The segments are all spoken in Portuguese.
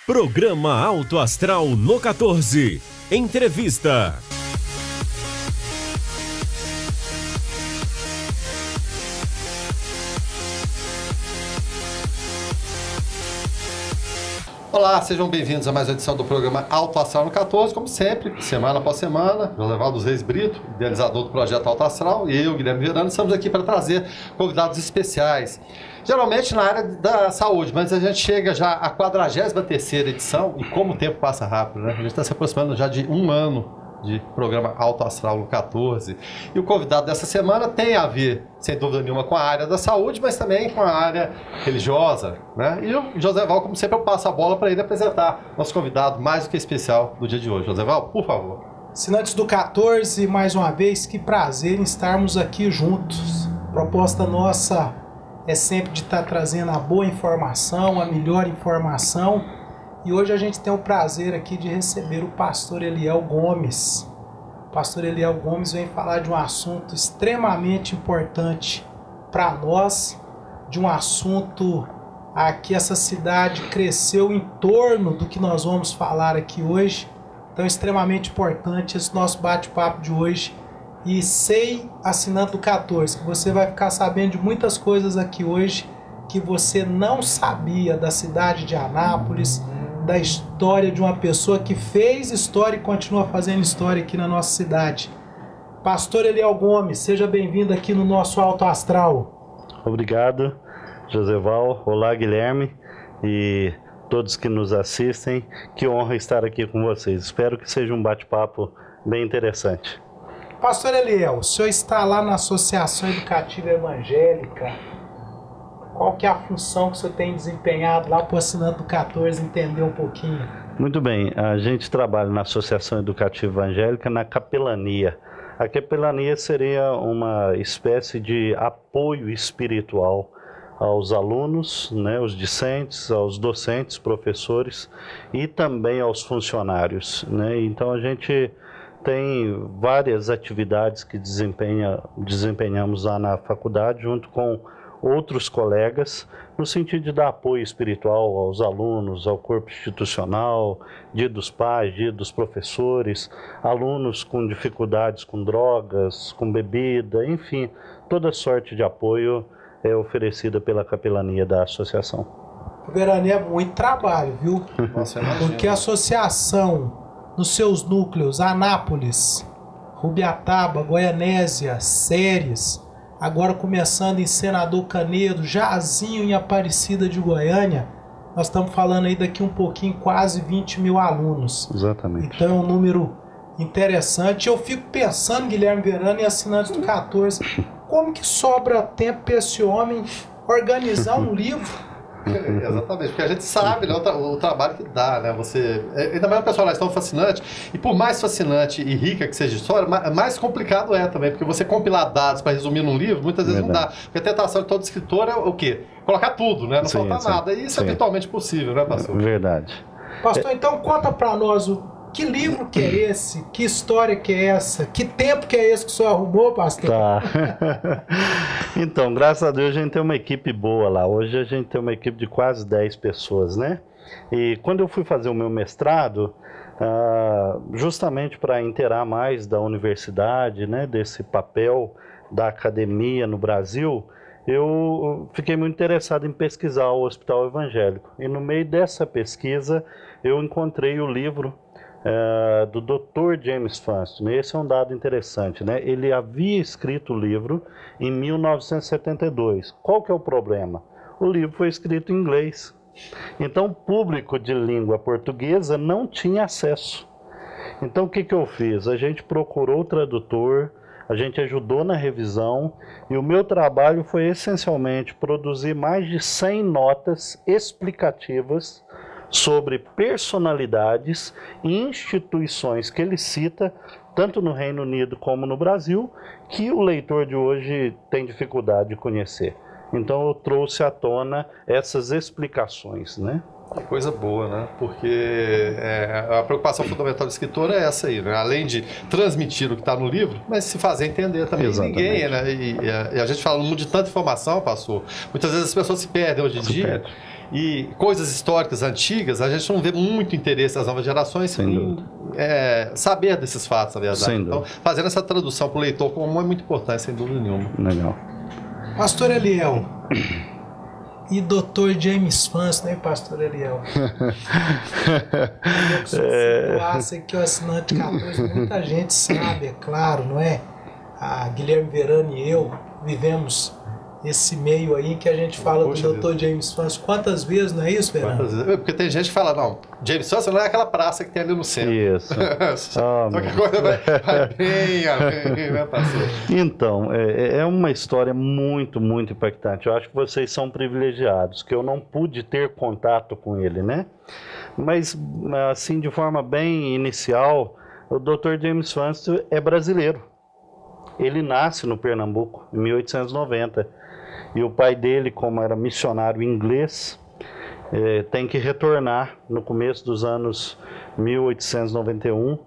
Programa Alto Astral no 14. Entrevista. Olá, sejam bem-vindos a mais uma edição do programa Alto Astral no 14, como sempre, semana após semana. José dos Reis Brito, idealizador do projeto Alto Astral, e eu, Guilherme Verano, estamos aqui para trazer convidados especiais, geralmente na área da saúde, mas a gente chega já à 43ª edição, e como o tempo passa rápido, né? A gente está se aproximando já de um ano de programa Alto Astral no 14. E o convidado dessa semana tem a ver, sem dúvida nenhuma, com a área da saúde, mas também com a área religiosa, né? E o Joséval, como sempre, eu passo a bola para ele apresentar nosso convidado mais do que especial do dia de hoje. Joséval, por favor. Assinantes do 14, mais uma vez, que prazer em estarmos aqui juntos. A proposta nossa é sempre de estar trazendo a boa informação, a melhor informação. E hoje a gente tem o prazer aqui de receber o pastor Eliel Gomes. O pastor Eliel Gomes vem falar de um assunto extremamente importante para nós, de um assunto a que essa cidade cresceu em torno do que nós vamos falar aqui hoje. Então é extremamente importante esse nosso bate-papo de hoje. E sei, assinante do 14, que você vai ficar sabendo de muitas coisas aqui hoje que você não sabia da cidade de Anápolis, da história de uma pessoa que fez história e continua fazendo história aqui na nossa cidade. Pastor Eliel Gomes, seja bem-vindo aqui no nosso Alto Astral. Obrigado, Joséval. Olá, Guilherme e todos que nos assistem. Que honra estar aqui com vocês. Espero que seja um bate-papo bem interessante. Pastor Eliel, o senhor está lá na Associação Educativa Evangélica. Qual que é a função que você tem desempenhado lá para o assinante do 14 entender um pouquinho? Muito bem, a gente trabalha na Associação Educativa Evangélica na capelania. A capelania seria uma espécie de apoio espiritual aos alunos, né, os discentes, aos docentes, professores e também aos funcionários, né? Então a gente tem várias atividades que desempenhamos lá na faculdade junto com outros colegas, no sentido de dar apoio espiritual aos alunos, ao corpo institucional, dia dos pais, dia dos professores, alunos com dificuldades com drogas, com bebida, enfim, toda sorte de apoio é oferecida pela capelania da associação. Verania é muito trabalho, viu? Nossa, porque a associação, nos seus núcleos, Anápolis, Rubiataba, Goianésia, Séries, agora começando em Senador Canedo, Jazinho em Aparecida de Goiânia, nós estamos falando aí daqui um pouquinho, quase 20 mil alunos. Exatamente. Então é um número interessante. Eu fico pensando, Guilherme Verano e assinantes do 14, como que sobra tempo para esse homem organizar um livro? Exatamente, porque a gente sabe, né, o trabalho que dá, né? Ainda mais um personagem tão fascinante, e por mais fascinante e rica que seja a história, mais complicado é também, porque você compilar dados para resumir num livro, muitas vezes não dá. Porque a tentação de todo escritor é o quê? Colocar tudo, né? Não faltar nada. E isso é virtualmente possível, né, pastor? Verdade. Pastor, então conta para nós que livro que é esse? Que história que é essa? Que tempo que é esse que o senhor arrumou, pastor? Tá. Então, graças a Deus a gente tem uma equipe boa lá. Hoje a gente tem uma equipe de quase 10 pessoas, né? E quando eu fui fazer o meu mestrado, justamente para inteirar mais da universidade, né, desse papel da academia no Brasil, eu fiquei muito interessado em pesquisar o Hospital Evangélico. E no meio dessa pesquisa eu encontrei o livro do Dr. James Funston. Esse é um dado interessante, né? Ele havia escrito o livro em 1972. Qual que é o problema? O livro foi escrito em inglês. Então o público de língua portuguesa não tinha acesso. Então o que eu fiz? A gente procurou o tradutor, a gente ajudou na revisão e o meu trabalho foi essencialmente produzir mais de 100 notas explicativas sobre personalidades e instituições que ele cita, tanto no Reino Unido como no Brasil, que o leitor de hoje tem dificuldade de conhecer. Então eu trouxe à tona essas explicações, né? Que coisa boa, né? Porque a preocupação fundamental do escritor é essa aí, né? Além de transmitir o que está no livro, mas se fazer entender também. Exatamente. Ninguém, né? E a gente fala no mundo de tanta informação, pastor. Muitas vezes as pessoas se perdem hoje em dia. e coisas históricas antigas, a gente não vê muito interesse das novas gerações em saber desses fatos, na verdade. Então, fazendo essa tradução para o leitor comum é muito importante, sem dúvida nenhuma. Legal. Pastor Eliel e Dr. James Fans, né, Pastor Eliel? Situasse que o assinante 14, muita gente sabe, é claro, não é? A Guilherme Verano e eu vivemos esse meio aí que a gente fala do Dr. James Fans. Quantas vezes, não é isso, Verano? Quantas vezes? Porque tem gente que fala, não, James Fans não é aquela praça que tem ali no centro. Isso. Só que a coisa vai bem, né, parceiro? Então, é uma história muito, muito impactante. Eu acho que vocês são privilegiados, que eu não pude ter contato com ele, né? Mas, assim, de forma bem inicial, o Dr. James Fans é brasileiro. Ele nasce no Pernambuco, em 1890. E o pai dele, como era missionário inglês, tem que retornar no começo dos anos 1891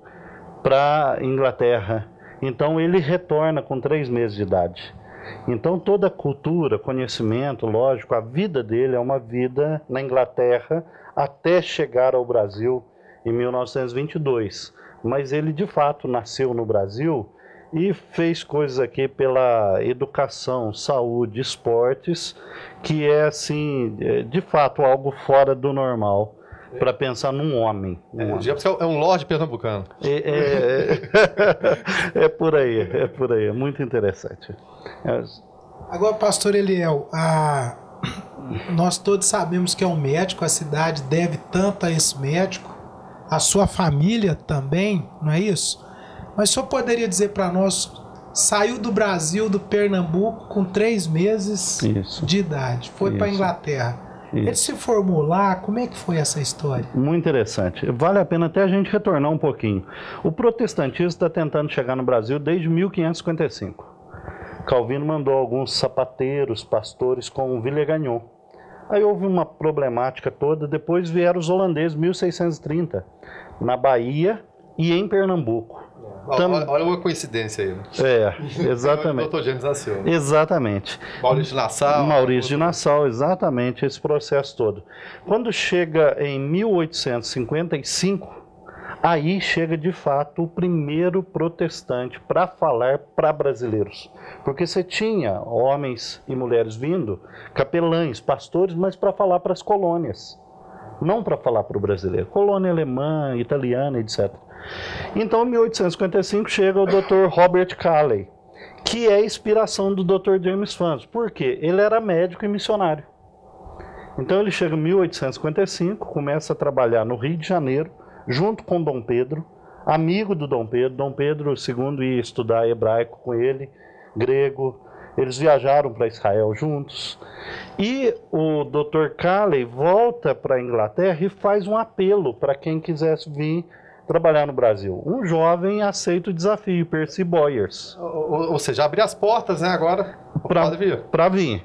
para a Inglaterra. Então ele retorna com 3 meses de idade. Então toda a cultura, conhecimento, lógico, a vida dele é uma vida na Inglaterra até chegar ao Brasil em 1922. Mas ele de fato nasceu no Brasil e fez coisas aqui pela educação, saúde, esportes, que é assim, de fato, algo fora do normal, para pensar num homem. É um lorde pernambucano. É por aí, é muito interessante. Agora, Pastor Eliel, nós todos sabemos que é um médico, a cidade deve tanto a esse médico, a sua família também, não é isso? Mas o senhor poderia dizer para nós, saiu do Brasil, do Pernambuco, com 3 meses de idade, foi para a Inglaterra. Ele se formou lá, como é que foi essa história? Muito interessante. Vale a pena até a gente retornar um pouquinho. O protestantismo está tentando chegar no Brasil desde 1555. Calvino mandou alguns sapateiros, pastores com Villegagnon. Aí houve uma problemática toda, depois vieram os holandeses, 1630, na Bahia e em Pernambuco. Olha uma coincidência aí. Exatamente. O Dr. James nasceu. Exatamente. Maurício de Nassau. Maurício de Nassau, exatamente, esse processo todo. Quando chega em 1855, aí chega de fato o primeiro protestante para falar para brasileiros. Porque você tinha homens e mulheres vindo, capelães, pastores, mas para falar para as colônias. Não para falar para o brasileiro. Colônia alemã, italiana, etc. Então, em 1855, chega o Dr. Robert Calley, que é a inspiração do Dr. James Fans. Por quê? Ele era médico e missionário. Então, ele chega em 1855, começa a trabalhar no Rio de Janeiro, junto com Dom Pedro, amigo do Dom Pedro. Dom Pedro II ia estudar hebraico com ele, grego. Eles viajaram para Israel juntos. E o Dr. Calley volta para a Inglaterra e faz um apelo para quem quisesse vir trabalhar no Brasil. Um jovem aceita o desafio, Percy Boyers. Ou seja, abrir as portas, né, agora para vir.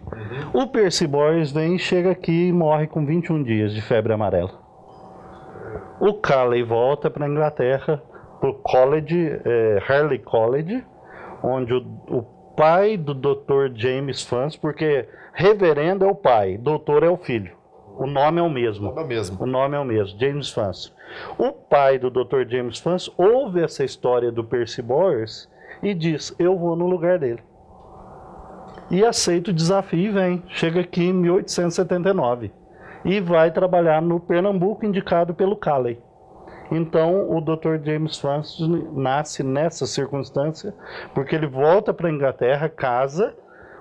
O Percy Boyers vem, chega aqui e morre com 21 dias de febre amarela. O Calley volta para a Inglaterra, para o College, Harley College, onde o pai do Dr. James Fans, porque reverendo é o pai, doutor é o filho. O nome é o mesmo. O nome é o mesmo, James Fans. O pai do Dr. James Fans ouve essa história do Percy Boyers e diz, eu vou no lugar dele. E aceita o desafio e vem. Chega aqui em 1879. E vai trabalhar no Pernambuco, indicado pelo Calley. Então, o Dr. James Fans nasce nessa circunstância, porque ele volta para a Inglaterra, casa,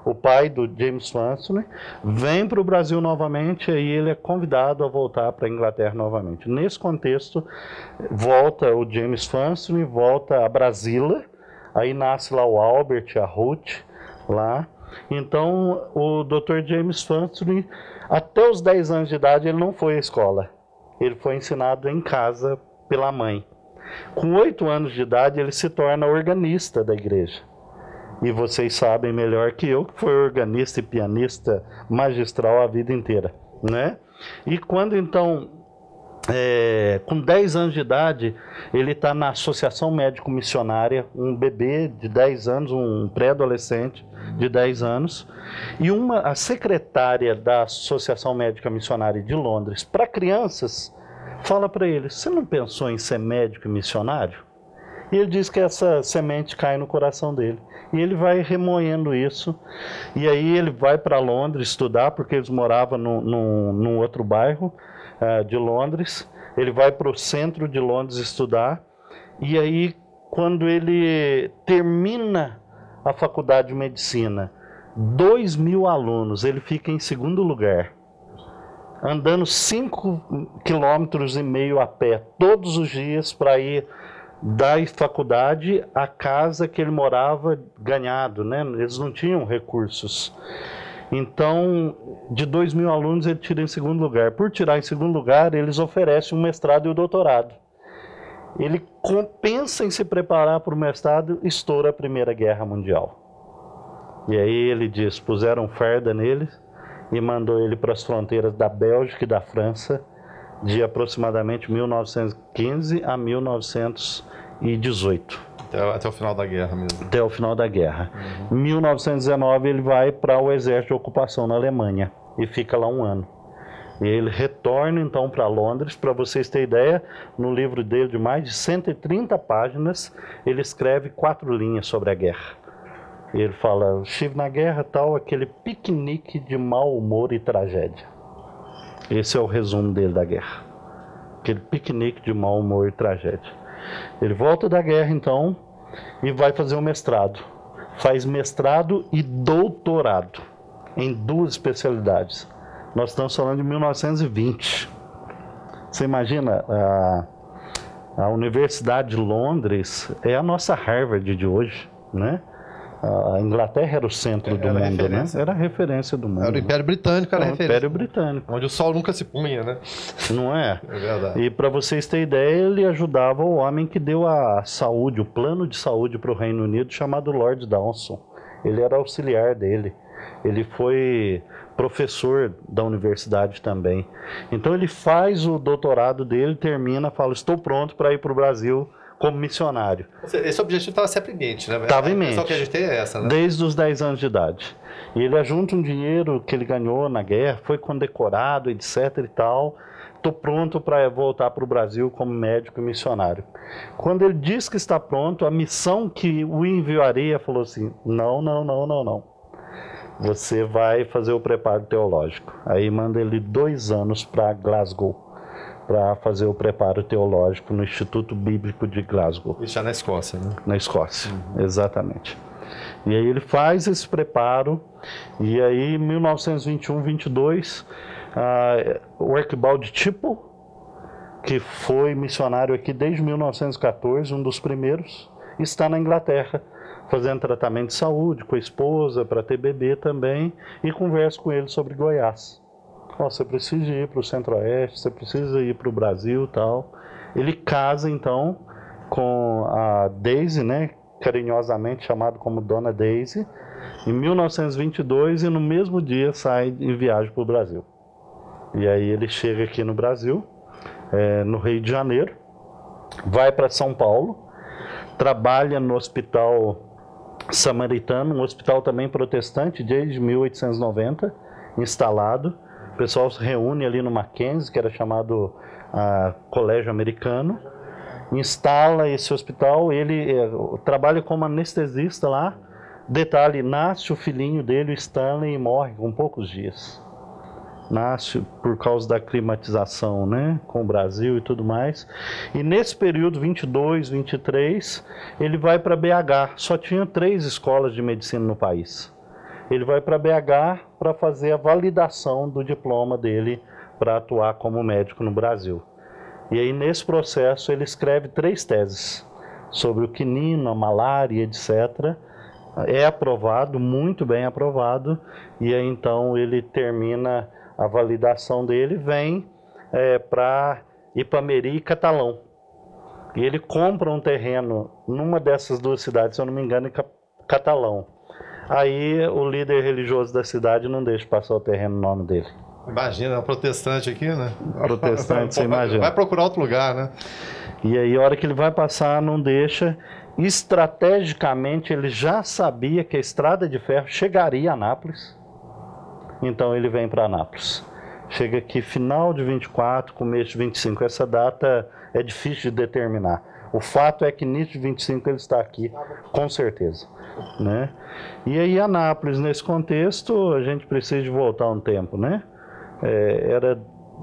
o pai do James Fansone, vem para o Brasil novamente, e aí ele é convidado a voltar para a Inglaterra novamente. Nesse contexto, volta o James Fansone, volta a Brasília, aí nasce lá o Albert, a Ruth, lá. Então, o Dr. James Fansone, até os 10 anos de idade, ele não foi à escola. Ele foi ensinado em casa pela mãe. Com 8 anos de idade, ele se torna organista da igreja. E vocês sabem melhor que eu que foi organista e pianista magistral a vida inteira, né? E quando então com 10 anos de idade, ele está na Associação Médico Missionária, um bebê de 10 anos, um pré-adolescente de 10 anos, e a secretária da Associação Médica Missionária de Londres, para crianças, fala para ele: você não pensou em ser médico e missionário? E ele diz que essa semente cai no coração dele. E ele vai remoendo isso, e aí ele vai para Londres estudar, porque eles moravam num outro bairro de Londres. Ele vai para o centro de Londres estudar, e aí quando ele termina a faculdade de medicina, 2.000 alunos, ele fica em segundo lugar, andando 5,5 km a pé todos os dias para ir da faculdade à casa que ele morava, ganhado, né? Eles não tinham recursos. Então, de 2.000 alunos, ele tira em segundo lugar. Por tirar em segundo lugar, eles oferecem um mestrado e um doutorado. Ele pensa em se preparar para o mestrado, estoura a Primeira Guerra Mundial. E aí ele diz, puseram farda nele e mandou ele para as fronteiras da Bélgica e da França, de aproximadamente 1915 a 1918. Até o final da guerra mesmo. Até o final da guerra. Em 1919 ele vai para o exército de ocupação na Alemanha e fica lá um ano. E ele retorna então para Londres. Para vocês terem ideia, no livro dele de mais de 130 páginas, ele escreve 4 linhas sobre a guerra. Ele fala: estive na guerra, tal, aquele piquenique de mau humor e tragédia. Esse é o resumo dele da guerra. Aquele piquenique de mau humor e tragédia. Ele volta da guerra então e vai fazer um mestrado. Faz mestrado e doutorado em 2 especialidades. Nós estamos falando de 1920. Você imagina, a Universidade de Londres é a nossa Harvard de hoje, né? A Inglaterra era o centro do mundo, né? Era a referência do mundo. Era o Império Britânico, era a referência. Império Britânico. Onde o sol nunca se punha, né? Não é? É verdade. E para vocês terem ideia, ele ajudava o homem que deu a saúde, o plano de saúde para o Reino Unido, chamado Lord Dawson. Ele era auxiliar dele. Ele foi professor da universidade também. Então ele faz o doutorado dele, termina, fala: estou pronto para ir para o Brasil como missionário. Esse objetivo estava sempre em mente, né? Estava em mente. Só que a gente tem essa, né? Desde os 10 anos de idade. E ele ajunta um dinheiro que ele ganhou na guerra, foi condecorado, etc e tal. Estou pronto para voltar para o Brasil como médico e missionário. Quando ele diz que está pronto, a missão que o enviaria falou assim: não, não, não, não, não. Você vai fazer o preparo teológico. Aí manda ele 2 anos para Glasgow, para fazer o preparo teológico no Instituto Bíblico de Glasgow. Isso já na Escócia, né? Na Escócia, exatamente. E aí ele faz esse preparo, e aí em 1921, 22, o Archibald Chiple, que foi missionário aqui desde 1914, um dos primeiros, está na Inglaterra, fazendo tratamento de saúde com a esposa, para ter bebê também, e conversa com ele sobre Goiás. Você precisa ir para o Centro-Oeste, você precisa ir para o Brasil e tal. Ele casa então com a Daisy, né, carinhosamente chamado como Dona Daisy, em 1922, e no mesmo dia sai em viagem para o Brasil. E aí ele chega aqui no Brasil, no Rio de Janeiro, vai para São Paulo, trabalha no Hospital Samaritano, um hospital também protestante desde 1890, instalado. O pessoal se reúne ali no Mackenzie, que era chamado Colégio Americano, instala esse hospital, ele trabalha como anestesista lá. Detalhe, nasce o filhinho dele, o Stanley, e morre com poucos dias. Nasce por causa da climatização, né, com o Brasil e tudo mais. E nesse período, 22, 23, ele vai para BH. Só tinha 3 escolas de medicina no país. Ele vai para BH para fazer a validação do diploma dele para atuar como médico no Brasil. E aí, nesse processo, ele escreve 3 teses sobre o quinino, a malária, etc. É aprovado, muito bem aprovado, e aí então ele termina a validação dele, vem para Ipameri e Catalão. E ele compra um terreno numa dessas 2 cidades, se eu não me engano, em Catalão. Aí o líder religioso da cidade não deixa passar o terreno no nome dele. Imagina, um protestante aqui, né? Protestante, você imagina. Vai procurar outro lugar, né? E aí, a hora que ele vai passar, não deixa. Estrategicamente, ele já sabia que a estrada de ferro chegaria a Anápolis. Então, ele vem para Anápolis. Chega aqui final de 24, começo de 25. Essa data é difícil de determinar. O fato é que início de 25 ele está aqui, com certeza, né? E aí, Anápolis, nesse contexto, a gente precisa de voltar um tempo, né? Era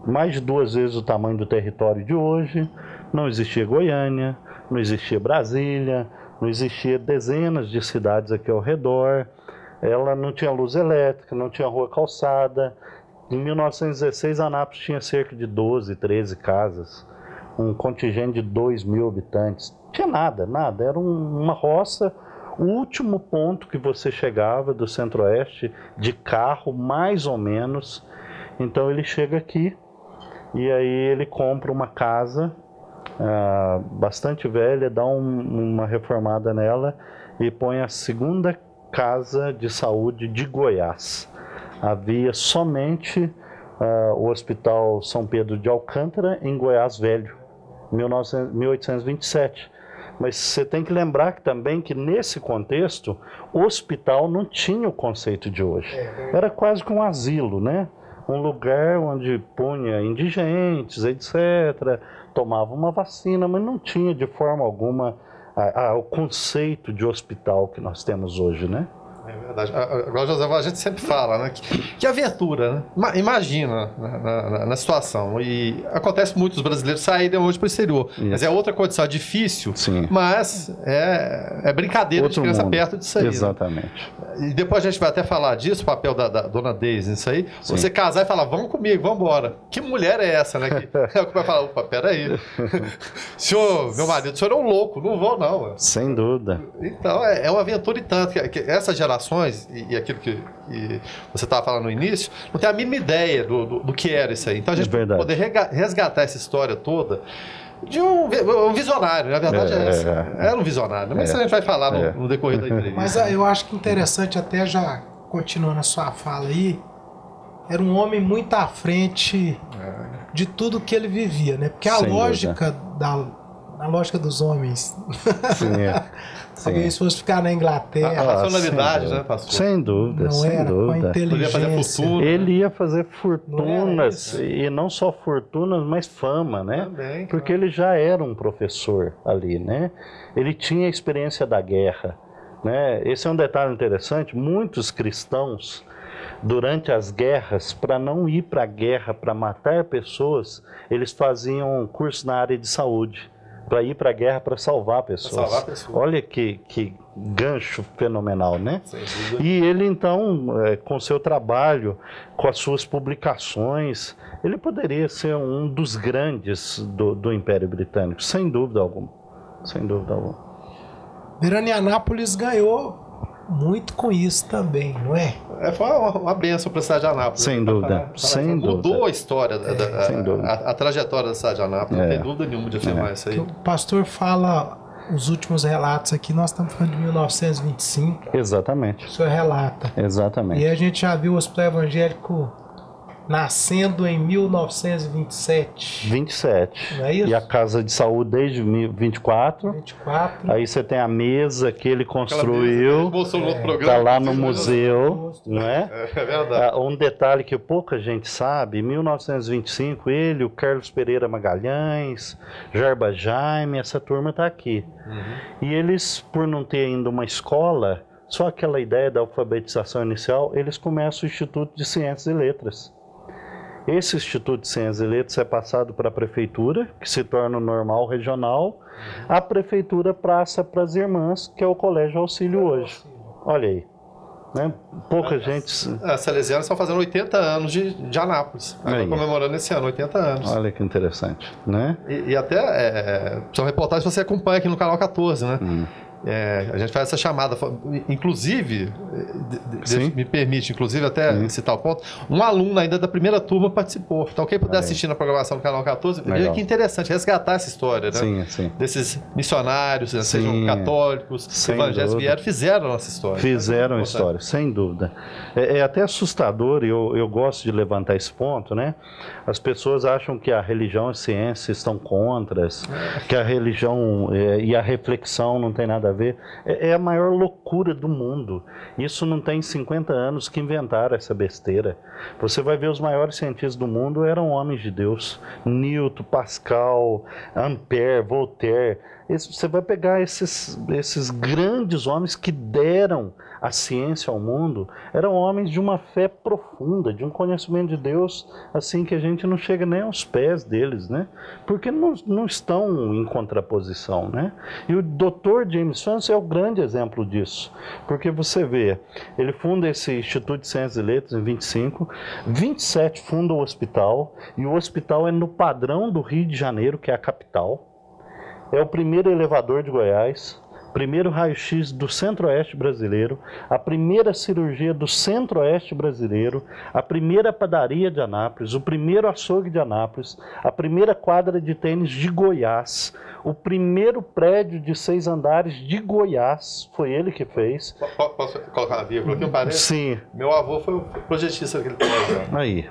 mais de 2 vezes o tamanho do território de hoje. Não existia Goiânia, não existia Brasília, não existia dezenas de cidades aqui ao redor. Ela não tinha luz elétrica, não tinha rua calçada. Em 1916, Anápolis tinha cerca de 12, 13 casas, um contingente de 2.000 habitantes. Não tinha nada, nada. Era uma roça. O último ponto que você chegava do centro-oeste de carro, mais ou menos. Então ele chega aqui e aí ele compra uma casa bastante velha, dá uma reformada nela e põe a segunda casa de saúde de Goiás. Havia somente o Hospital São Pedro de Alcântara em Goiás Velho, 1827. Mas você tem que lembrar também que nesse contexto, o hospital não tinha o conceito de hoje. Era quase que um asilo, né? Um lugar onde punha indigentes, etc., tomava uma vacina, mas não tinha de forma alguma o conceito de hospital que nós temos hoje, né? É verdade. Agora, José, a gente sempre fala, né? Que aventura, né? Imagina na situação. E acontece muitos brasileiros saírem hoje para o exterior. Isso. Mas é outra condição, é difícil. Sim. Mas é brincadeira outro de criança mundo. Perto disso aí. Exatamente. Né? E depois a gente vai até falar disso, o papel da dona Deise nisso aí. Sim. Você casar e falar, vamos comigo, vamos embora. Que mulher é essa, né? É o que vai falar, opa, peraí. Senhor, meu marido, o senhor é um louco, não vou não. Mano. Sem dúvida. Então, é uma aventura e tanto. Que essa geração e aquilo que você estava falando no início, não tem a mínima ideia do que era isso aí. Então a gente poder resgatar essa história toda de um visionário, na verdade é essa. Era um visionário, mas isso a gente vai falar no decorrer da entrevista. Mas eu acho que interessante, até já continuando a sua fala aí, era um homem muito à frente de tudo que ele vivia, né? Porque a lógica a lógica dos homens. Sim, talvez fosse ficar na Inglaterra. A racionalidade, né, pastor? Sem dúvida, não sem era, dúvida. Com a inteligência. Podia fazer fortuna. Ele ia fazer fortunas, e não só fortunas, mas fama, né? Também, porque ele já era um professor ali, né? Ele tinha a experiência da guerra, né? Esse é um detalhe interessante. Muitos cristãos, durante as guerras, para não ir para a guerra, para matar pessoas, eles faziam curso na área de saúde. Para ir para a guerra, para salvar pessoas. Olha que gancho fenomenal, né? E ele, então, com seu trabalho, com as suas publicações, ele poderia ser um dos grandes do Império Britânico, sem dúvida alguma. Sem dúvida alguma. Veranianápolis ganhou muito com isso também, não é? Foi uma benção para a cidade de Anápolis. Sem dúvida, sem dúvida. Mudou a história, a trajetória da cidade de Anápolis, não tem dúvida nenhuma de afirmar isso aí. O pastor fala, os últimos relatos aqui, nós estamos falando de 1925. Exatamente. O senhor relata. Exatamente. E a gente já viu o Hospital Evangélico nascendo em 1927. 27. Não é isso? E a Casa de Saúde desde 24. 24. Aí você tem a mesa que ele construiu. Está tá lá no museu, não é? É verdade. Um detalhe que pouca gente sabe, em 1925, ele, o Carlos Pereira Magalhães, Jarba Jaime, essa turma está aqui. E eles, por não ter ainda uma escola, só aquela ideia da alfabetização inicial, eles começam o Instituto de Ciências e Letras. Esse Instituto de Ciências e Letras é passado para a prefeitura, que se torna o normal regional. A prefeitura passa para as irmãs, que é o Colégio Auxílio hoje. Olha aí. Né? Pouca gente... As salesianas estão fazendo 80 anos de Anápolis. Estão comemorando esse ano, 80 anos. Olha que interessante, né? E até são reportagens que você acompanha aqui no canal 14, né? a gente faz essa chamada, inclusive, me permite, inclusive, até citar o ponto, um aluno ainda da primeira turma participou. Então, quem puder assistir na programação do Canal 14, veja que interessante resgatar essa história, né? Sim. Desses missionários, sejam católicos, evangélicos, vieram, fizeram a nossa história. Fizeram a história, sem dúvida. É até assustador, e eu gosto de levantar esse ponto, né? As pessoas acham que a religião e a ciência estão contras, que a religião e a reflexão não tem nada a ver. É a maior loucura do mundo. Isso não tem 50 anos que inventaram essa besteira. Você vai ver os maiores cientistas do mundo eram homens de Deus. Newton, Pascal, Ampère, Voltaire. Você vai pegar esses grandes homens que deram a ciência ao mundo, eram homens de uma fé profunda, de um conhecimento de Deus, assim que a gente não chega nem aos pés deles, né? Porque não estão em contraposição, né? E o Dr. James Francis é o grande exemplo disso, porque você vê, ele funda esse Instituto de Ciências e Letras em 25, 27 funda o hospital, e o hospital é no padrão do Rio de Janeiro, que é a capital. É o primeiro elevador de Goiás, primeiro raio-x do centro-oeste brasileiro, a primeira cirurgia do centro-oeste brasileiro, a primeira padaria de Anápolis, o primeiro açougue de Anápolis, a primeira quadra de tênis de Goiás, o primeiro prédio de 6 andares de Goiás, foi ele que fez. Posso colocar uma vírgula aqui? Eu parei? Sim. Meu avô foi o projetista daquele prédio. Aí.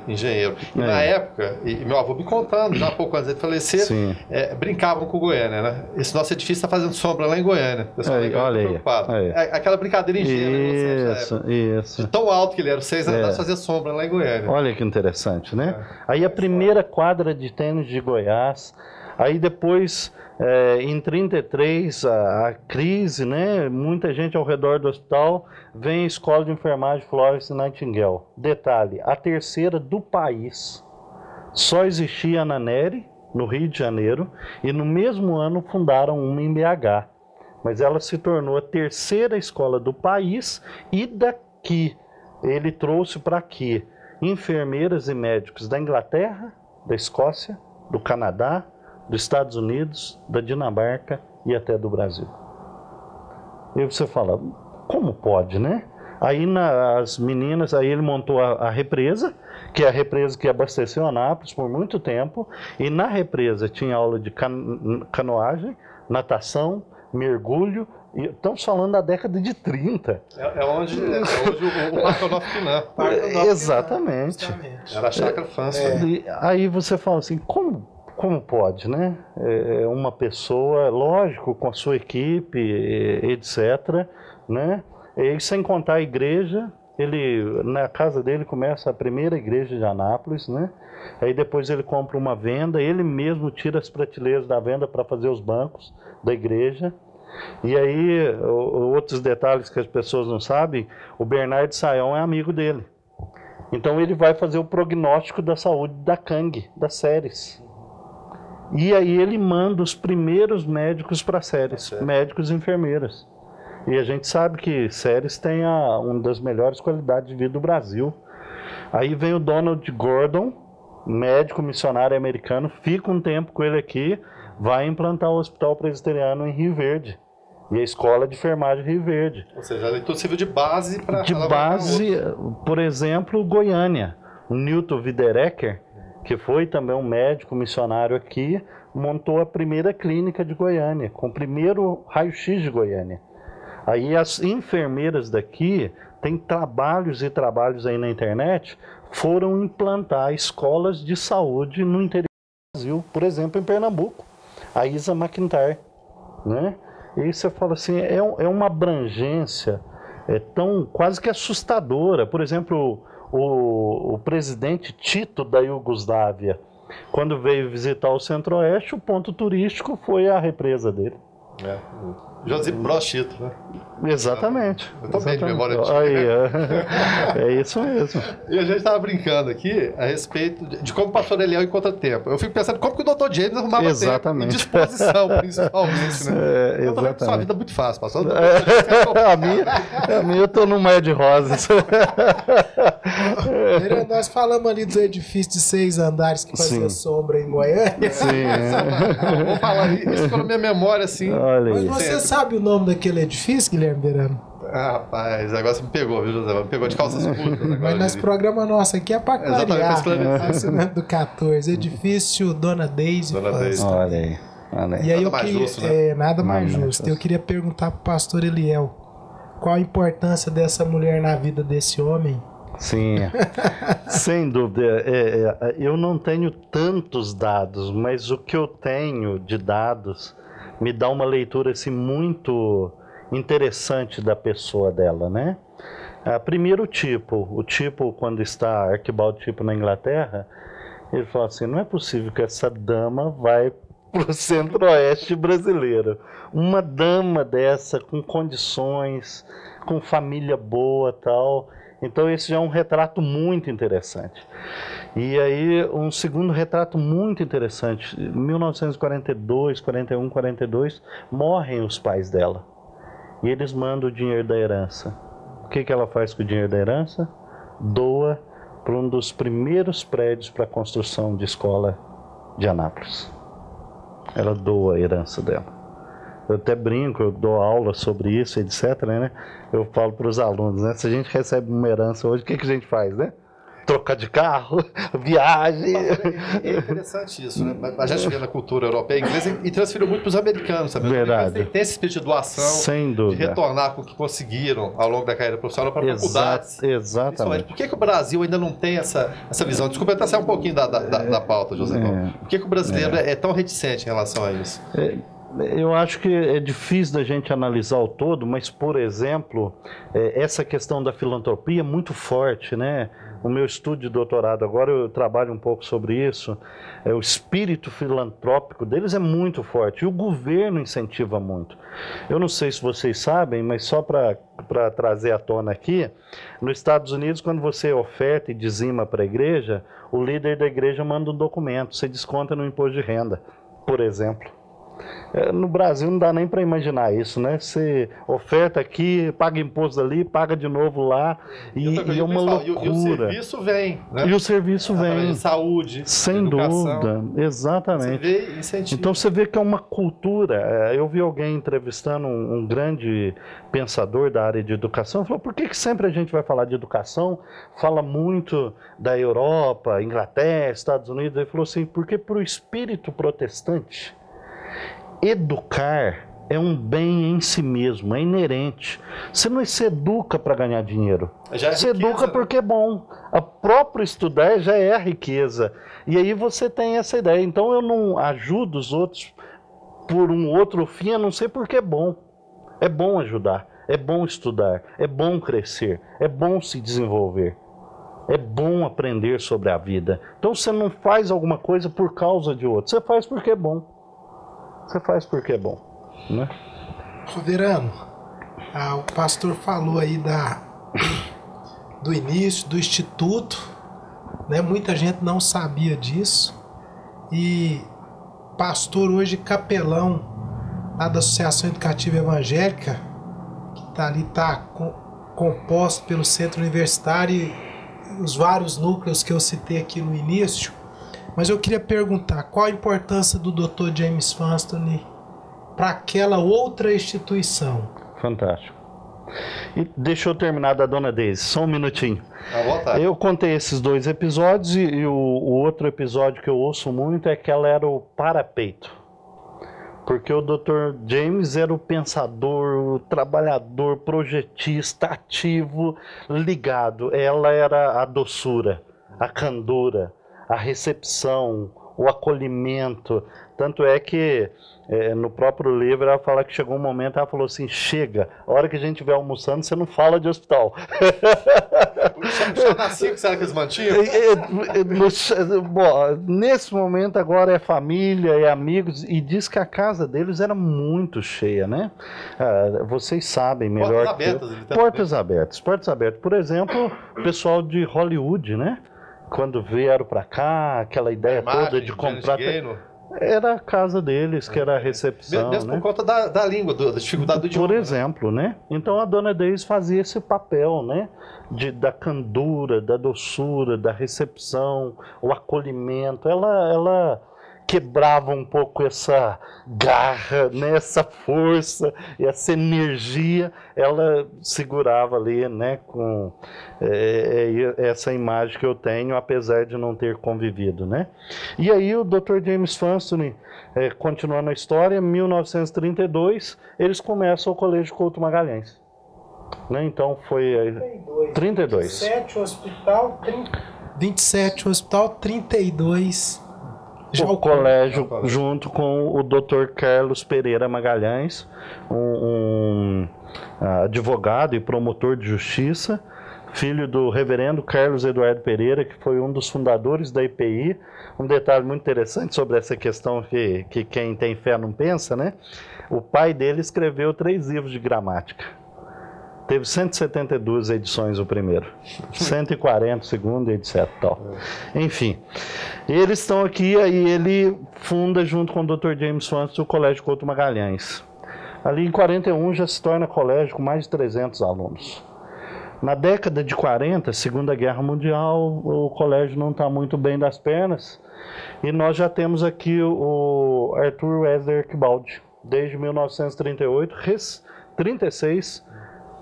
Engenheiro. E na época, meu avô me contando, já há pouco antes de falecer, brincavam com Goiânia, né? Esse nosso edifício está fazendo sombra lá em Goiânia. O pessoal olha preocupado. Aí. Aquela brincadeira ingênua. Isso. De tão alto que ele era, 6 andares, fazia sombra lá em Goiânia. Olha que interessante, né? Aí a primeira quadra de tênis de Goiás. Aí depois, em 33, a crise, né? Muita gente ao redor do hospital, vem a Escola de Enfermagem Florence Nightingale. Detalhe, a terceira do país. Só existia na Neri, no Rio de Janeiro, e no mesmo ano fundaram uma em BH. Mas ela se tornou a terceira escola do país, e daqui ele trouxe para aqui enfermeiras e médicos da Inglaterra, da Escócia, do Canadá, dos Estados Unidos, da Dinamarca e até do Brasil. E você fala, como pode, né? Aí as meninas, aí ele montou a represa, que é a represa que abasteceu Anápolis por muito tempo, e na represa tinha aula de canoagem, natação, mergulho, e estamos falando da década de 30. É onde o Parque Onofre-Pinã. Exatamente. Era a Chácara França. Aí você fala assim, como pode, né? Uma pessoa, lógico, com a sua equipe, etc., né? E sem contar a igreja, na casa dele começa a primeira igreja de Anápolis, né? Aí depois ele compra uma venda, ele mesmo tira as prateleiras da venda para fazer os bancos da igreja. E aí, outros detalhes que as pessoas não sabem, o Bernardo Sayão é amigo dele. Então ele vai fazer o prognóstico da saúde da Kang, da Séries. E aí ele manda os primeiros médicos para Séries, médicos e enfermeiras. E a gente sabe que Séries tem uma das melhores qualidades de vida do Brasil. Aí vem o Donald Gordon, médico missionário americano, fica um tempo com ele aqui, vai implantar o Hospital Presbiteriano em Rio Verde. E a Escola de Enfermagem Rio Verde. Ou seja, a leitura serviu de base para... De base, por exemplo, Goiânia. O Newton Widerecker, que foi também um médico missionário aqui, montou a primeira clínica de Goiânia, com o primeiro raio-x de Goiânia. Aí as enfermeiras daqui, tem trabalhos e trabalhos aí na internet, foram implantar escolas de saúde no interior do Brasil, por exemplo, em Pernambuco, a Isa McIntyre, né? E você fala assim, é uma abrangência tão quase que assustadora. Por exemplo, o presidente Tito da Iugoslávia, quando veio visitar o Centro-Oeste, o ponto turístico foi a represa dele. Josip Broz Tito, né? Exatamente. Eu tô bem de memória antiga. Aí, é isso mesmo. E a gente estava brincando aqui a respeito de como o pastor Eliel encontra tempo. Eu fico pensando como que o Dr. James arrumava tempo, em disposição, principalmente, né? Eu tô vendo que sua vida é muito fácil, pastor. A minha eu tô no mar de rosas. Nós falamos ali do edifício de 6 andares que fazia sombra em Goiânia. Sim. Vou falar, isso ficou na minha memória, assim. Olha Mas aí. você sabe o nome daquele edifício, Guilherme Verano? Ah, rapaz, agora você me pegou, viu, José? Me pegou de calças curtas. Mas nesse programa nosso aqui é para clarear. Exatamente, do 14. Edifício Dona Deise. Dona Deise. Olha aí. Olha aí. E aí Nada mais justo, né? nada mais justo. Eu queria perguntar pro pastor Eliel, qual a importância dessa mulher na vida desse homem? Sim, sem dúvida. Eu não tenho tantos dados, mas o que eu tenho de dados me dá uma leitura assim, muito interessante da pessoa dela, né? Primeiro o tipo quando está Arquibaldo tipo na Inglaterra, ele fala assim, não é possível que essa dama vai para o centro-oeste brasileiro. Uma dama dessa, com condições, com família boa tal. Então esse já é um retrato muito interessante. E aí um segundo retrato muito interessante, em 1942, 41, 42, morrem os pais dela. E eles mandam o dinheiro da herança. O que ela faz com o dinheiro da herança? Doa para um dos primeiros prédios para a construção de escola de Anápolis. Ela doa a herança dela. Eu até brinco, eu dou aula sobre isso, etc, né? Eu falo para os alunos, né? Se a gente recebe uma herança hoje, o que a gente faz, né? Trocar de carro, viagem. É interessante isso, né? A gente vê na cultura europeia, inglesa, e transferiu muito para os americanos, sabe? Verdade. Tem esse espírito de doação, sem dúvida, de retornar com o que conseguiram ao longo da carreira profissional para faculdades. Exatamente. Por que o Brasil ainda não tem essa visão? Desculpa até sair um pouquinho da pauta, José. Por que o brasileiro é tão reticente em relação a isso? Eu acho que é difícil da gente analisar o todo, mas, por exemplo, essa questão da filantropia é muito forte, né? O meu estudo de doutorado agora, eu trabalho um pouco sobre isso. O espírito filantrópico deles é muito forte e o governo incentiva muito. Eu não sei se vocês sabem, mas só para trazer à tona aqui, nos Estados Unidos, quando você oferta e dizima para a igreja, o líder da igreja manda um documento, você desconta no imposto de renda, por exemplo. No Brasil não dá nem para imaginar isso, né? Você oferta aqui, paga imposto ali, paga de novo lá, e é uma loucura. E o serviço vem, né? E o serviço vem. Saúde, sem educação. dúvida, exatamente. Você vê incentivo. Então você vê que é uma cultura. Eu vi alguém entrevistando um grande pensador da área de educação, falou, por que sempre a gente vai falar de educação, fala muito da Europa, Inglaterra, Estados Unidos? Ele falou assim, porque para o espírito protestante, educar é um bem em si mesmo, é inerente. Você não se educa para ganhar dinheiro. Você educa porque é bom. A própria estudar já é a riqueza. E aí você tem essa ideia. Então eu não ajudo os outros por um outro fim, a não ser porque é bom. É bom ajudar, é bom estudar, é bom crescer, é bom se desenvolver. É bom aprender sobre a vida. Então você não faz alguma coisa por causa de outro. Você faz porque é bom. Você faz porque é bom, né? Verano, o pastor falou aí do início do instituto, né? Muita gente não sabia disso. E pastor hoje capelão lá da Associação Educativa Evangélica, que está composto pelo Centro Universitário e os vários núcleos que eu citei aqui no início. Mas eu queria perguntar, qual a importância do Dr. James Funston para aquela outra instituição? Fantástico. E deixa eu terminar da Dona Deise, só um minutinho. À vontade. Eu contei esses 2 episódios e o outro episódio que eu ouço muito é que ela era o parapeito. Porque o Dr. James era o pensador, o trabalhador, projetista, ativo, ligado. Ela era a doçura, a candura, a recepção, o acolhimento. Tanto é que no próprio livro ela fala que chegou um momento, ela falou assim, chega, a hora que a gente estiver almoçando, você não fala de hospital. O será que eles mantinham? Bom, nesse momento agora é família, é amigos, e diz que a casa deles era muito cheia, né? Vocês sabem melhor que eu. Portas abertas. Por exemplo, o pessoal de Hollywood, né? Quando vieram para cá, aquela ideia toda de comprar... Era a casa deles, que era a recepção, Mesmo né? por conta da língua, da dificuldade do idioma. Por exemplo, né? Então a dona Deise fazia esse papel, né? Da candura, da doçura, da recepção, o acolhimento. Ela quebrava um pouco essa garra, né? Essa força, essa energia. Ela segurava ali, né? Com essa imagem que eu tenho, apesar de não ter convivido, né? E aí o Dr. James Funston, continuando a história, em 1932, eles começam o Colégio Couto Magalhães. Né? Então foi 32. 27 hospital, 32 já o colégio junto com o Dr. Carlos Pereira Magalhães, um advogado e promotor de justiça, filho do reverendo Carlos Eduardo Pereira, que foi um dos fundadores da IPI. Um detalhe muito interessante sobre essa questão que quem tem fé não pensa, né? O pai dele escreveu 3 livros de gramática. Teve 172 edições o primeiro, 140 o segundo, etc. Tal. Enfim, eles estão aqui, aí ele funda junto com o Dr. James Funston o Colégio Couto Magalhães. Ali em 41 já se torna colégio com mais de 300 alunos. Na década de 40, Segunda Guerra Mundial, o colégio não está muito bem das pernas, e nós já temos aqui o Arthur Wesley Arquibaldi, desde 1938, 36,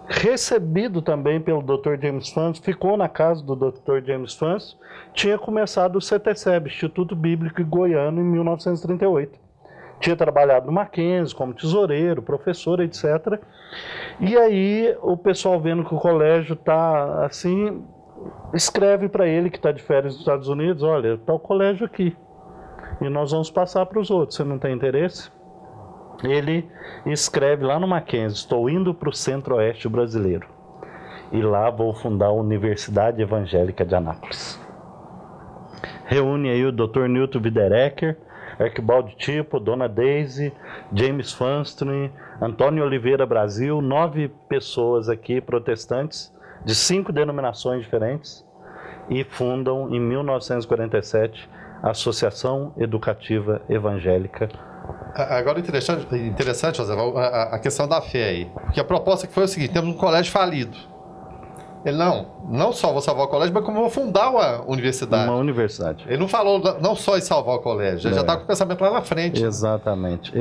recebido também pelo Dr. James Funston, ficou na casa do Dr. James Funston, tinha começado o CETESEB, Instituto Bíblico Goiano, em 1938. Tinha trabalhado no Mackenzie como tesoureiro, professor, etc. E aí o pessoal vendo que o colégio está assim, escreve para ele que está de férias nos Estados Unidos, olha, está o colégio aqui, e nós vamos passar para os outros, você não tem interesse? Ele escreve lá no Mackenzie, estou indo para o Centro-Oeste brasileiro e lá vou fundar a Universidade Evangélica de Anápolis. Reúne aí o Dr. Newton Widerecker, Arquibaldi Tipo, Dona Deise, James Funston, Antônio Oliveira Brasil, 9 pessoas aqui protestantes de 5 denominações diferentes e fundam em 1947 a Associação Educativa Evangélica. Agora interessante, José, a questão da fé aí. Porque a proposta que foi o seguinte, temos um colégio falido. Ele não só vou salvar o colégio, mas como vou fundar uma universidade. Uma universidade. Ele não falou não só em salvar o colégio, ele já está com o pensamento lá na frente. Exatamente.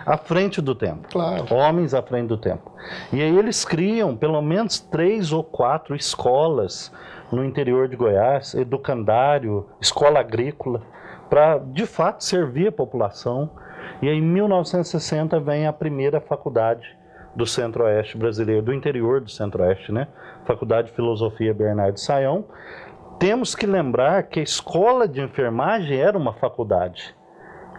À frente do tempo. Claro. Homens à frente do tempo. E aí eles criam pelo menos 3 ou 4 escolas no interior de Goiás, educandário, escola agrícola, para de fato servir a população. E aí, em 1960 vem a primeira faculdade do Centro-Oeste brasileiro, do interior do Centro-Oeste, né? Faculdade de Filosofia Bernardo Sayão. Temos que lembrar que a escola de enfermagem era uma faculdade.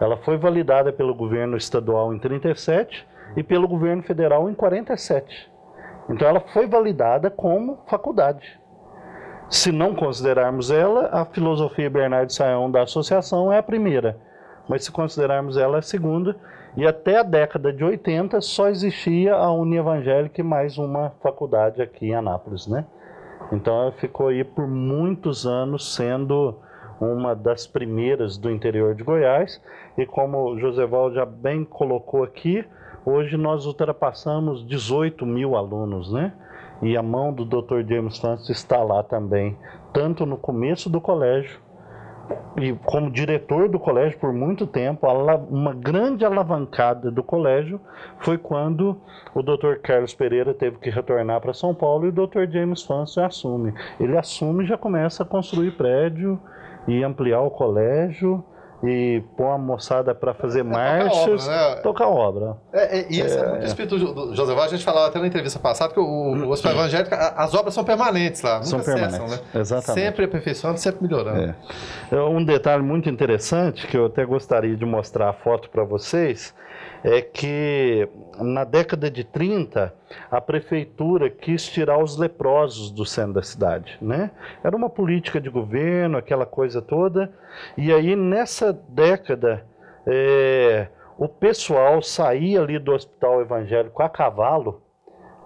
Ela foi validada pelo governo estadual em 37 e pelo governo federal em 47. Então ela foi validada como faculdade. Se não considerarmos ela, a Filosofia Bernardo Sayão da associação é a primeira, mas se considerarmos ela, é a segunda, e até a década de 80 só existia a Unievangélica e mais uma faculdade aqui em Anápolis, né? Então ela ficou aí por muitos anos sendo uma das primeiras do interior de Goiás, e como o Joseval já bem colocou aqui, hoje nós ultrapassamos 18 mil alunos, né? E a mão do Dr. James Funston está lá também, tanto no começo do colégio, e como diretor do colégio por muito tempo. Uma grande alavancada do colégio foi quando o Dr. Carlos Pereira teve que retornar para São Paulo e o Dr. James Funston assume. Ele assume e já começa a construir prédio e ampliar o colégio e pôr a moçada para fazer marchas, tocar obra. Isso é muito espírito do José Val. A gente falava até na entrevista passada que o Hospital Evangélico, as obras são permanentes lá, nunca cessam, né? Exatamente. Sempre aperfeiçoando, sempre melhorando. Um detalhe muito interessante, que eu até gostaria de mostrar a foto para vocês, é que na década de 30, a prefeitura quis tirar os leprosos do centro da cidade, né? Era uma política de governo, aquela coisa toda, e aí nessa década, o pessoal saía ali do Hospital Evangélico a cavalo,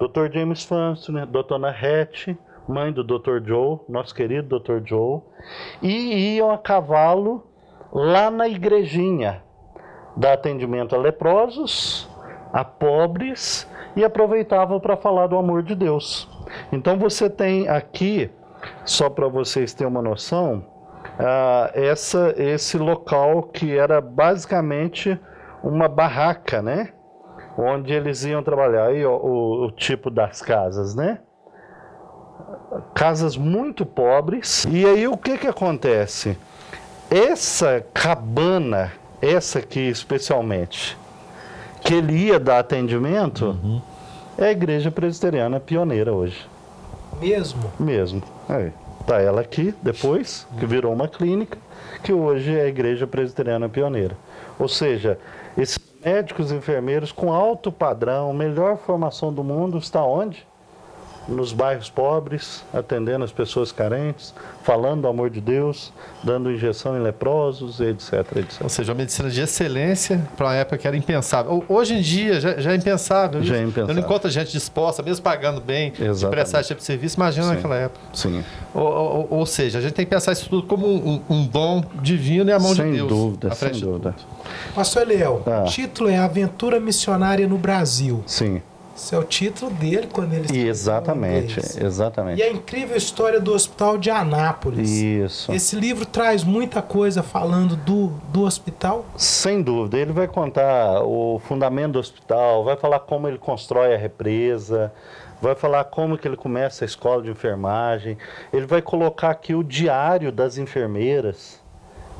Dr. James Funston, né? Dona Hattie, mãe do Dr. Joe, nosso querido Dr. Joe, e iam a cavalo lá na igrejinha, dá atendimento a leprosos, a pobres, e aproveitava para falar do amor de Deus. Então você tem aqui, só para vocês terem uma noção, esse local que era basicamente uma barraca, né? Onde eles iam trabalhar. Aí ó, o tipo das casas, né? Casas muito pobres. E aí o que acontece? Essa cabana, essa aqui especialmente, que ele ia dar atendimento, é a Igreja Presbiteriana pioneira hoje. Mesmo? Mesmo. Aí, tá ela aqui, depois, que virou uma clínica, que hoje é a Igreja Presbiteriana pioneira. Ou seja, esses médicos e enfermeiros com alto padrão, melhor formação do mundo, está onde? Nos bairros pobres, atendendo as pessoas carentes, falando do amor de Deus, dando injeção em leprosos, etc, etc. Ou seja, uma medicina de excelência para uma época que era impensável. Hoje em dia já é impensável. Já é impensável. Eu não encontro gente disposta, mesmo pagando bem, de prestar esse tipo de serviço. Imagina naquela época. Sim. Ou seja, a gente tem que pensar isso tudo como um dom divino e a mão de Deus. Sem dúvida, sem dúvida. Pastor Eliel, o título é Aventura Missionária no Brasil. Sim. Esse é o título dele quando ele escreveu. Exatamente, exatamente. E a incrível história do Hospital de Anápolis. Isso. Esse livro traz muita coisa falando do hospital? Sem dúvida. Ele vai contar o fundamento do hospital, vai falar como ele constrói a represa, vai falar como que ele começa a escola de enfermagem. Ele vai colocar aqui o diário das enfermeiras,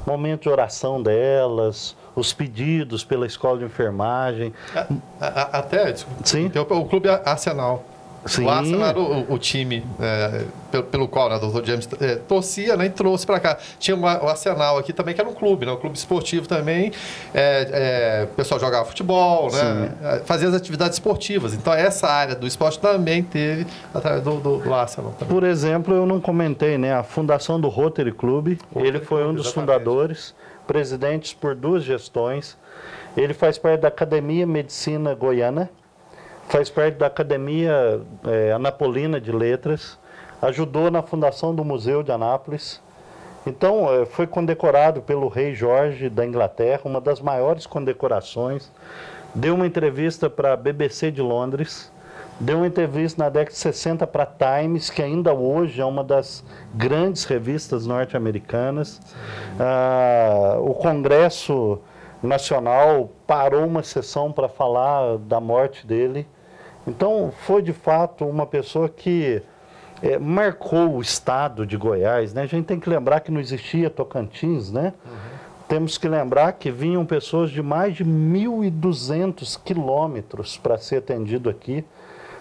momento de oração delas, os pedidos pela escola de enfermagem. Até, desculpa, sim. O Clube Arsenal. Sim. O Arsenal era o time pelo qual o Dr. James torcia, né, e trouxe para cá. Tinha o Arsenal aqui também, que era um clube, né, um clube esportivo também. O pessoal jogava futebol, né, fazia as atividades esportivas. Então, essa área do esporte também teve através do Arsenal. Também. Por exemplo, eu não comentei, né, a fundação do Rotary Club. Ele foi um dos fundadores, presidentes por 2 gestões. Ele faz parte da Academia Medicina Goiana, faz parte da Academia Anapolina de Letras, ajudou na fundação do Museu de Anápolis. Então, foi condecorado pelo rei Jorge da Inglaterra, uma das maiores condecorações. Deu uma entrevista para a BBC de Londres, deu uma entrevista na década de 60 para a Times, que ainda hoje é uma das grandes revistas norte-americanas. O Congresso Nacional parou uma sessão para falar da morte dele. Então, foi de fato uma pessoa que marcou o estado de Goiás, né? A gente tem que lembrar que não existia Tocantins, né? Temos que lembrar que vinham pessoas de mais de 1.200 quilômetros para ser atendido aqui.